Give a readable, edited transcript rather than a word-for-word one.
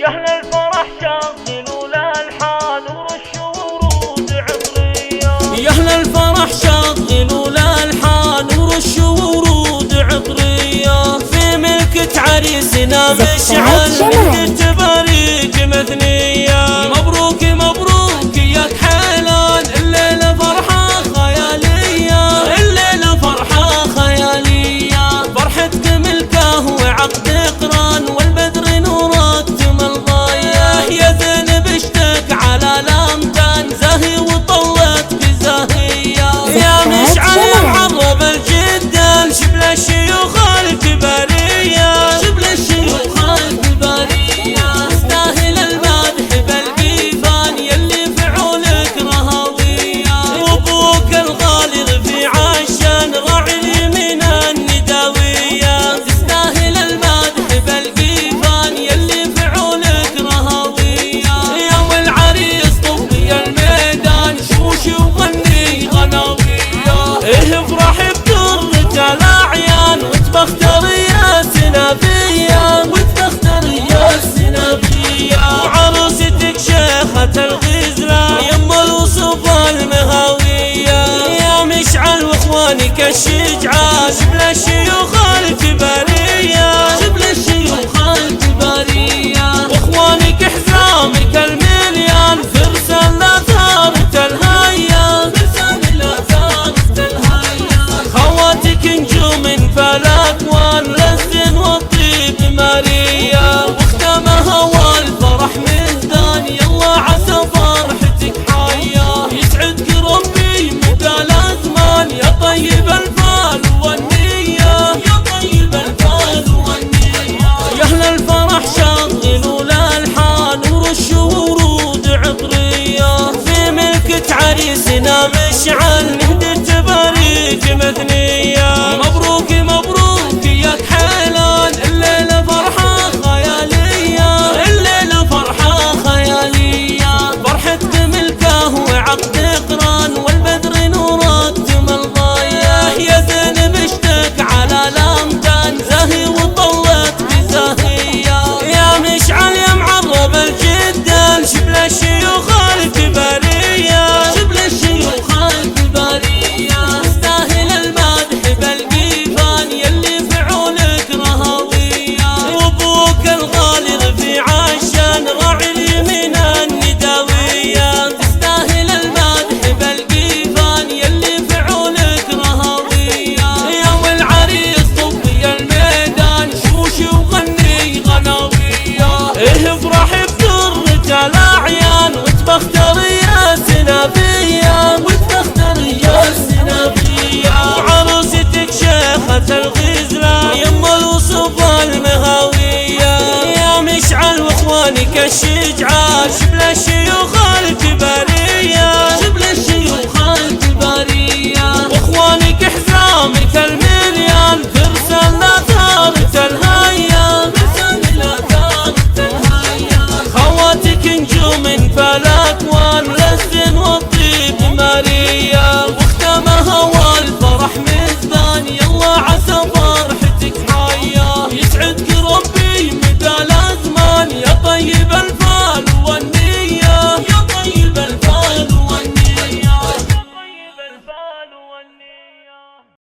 يا اهل الفرح شغلوا الالحان ورشوا ورود عطريه. يا اهل الفرح شغلوا الالحان ورشوا ورود عطريه. في ملكة عريسنا مشعل من تباريج مثنيه. مبروك مبروك يا كحيلان، الليله فرحه خياليه، الليله فرحه خياليه. فرحتك ملكه وعقد قران والبدر نورات تمل ضايه. يا زينب اشتك على لامتان زاهي وطلت بزاهيه. يا مشعل يا معرب الجدان شبل الشيوخ الكباريه، شبل الشيوخ الكباريه. استاهل المدح بالقيفان يلي فعولك رهويه. وابوك الغالي في عشان راعي اليمين النداويه. تستاهل المدح بالقيفان يلي فعولك رهويه. يوم العريس طبي الميدان شوش وغني غناويه. افرح بدرة الاعيان وتبختر يا سنابيه، وتبختر يا سنابيه. وعروستك شيخة الغزلان يم الوصف المهاويه. يا مشعل واخوانك الشجعان شبل الشيوخ الكباريه، شبل الشيوخ الكباريه. واخوانك حزامك المليان فرسان لا ثارت الهيا، فرسان لا ثارت الهيا. خواتك نجوم فالاكوان للزين والطيب ماريا. واختمها والفرح مهدان يلا عسى فرحتك حيا. يسعدك ربي مدى الازمان يا طيب الفال والنيه، يا طيب الفال والنيه. يا اهل الفرح شغلوا الالحان ورشوا ورود عطريه. في ملكة عريسنا مشعل نهدي تباريج مثنيه. مبروك مبروك يا كحيلان، الليله فرحه خياليه، الليله فرحه خياليه. فرحتك ملكه وعقد قران والبدر نورات تمل ضايه. يا زينب اشتك على لامتان زاهي وطلت بزاهيه. يا مشعل يا معرب الجدان شبل الشيوخ الكباريه، شبل الشيوخ الكباريه. تستاهل المدح بالقيفان يلي فعولك رهويه. وابوك الغالي في عشان راعي اليمين النداويه. تستاهل المدح بالقيفان يلي فعولك رهويه. يوم العريس طبي الميدان شوش وغني غناويه. افرح بدرة الاعيان وتبختر يا سنابيه، وتبختر يا سنابيه. وعروستك شيخة الغزلان يم الوصف المهاويه. يا مشعل واخوانك الشجعان شبل الشيوخ الكباريه.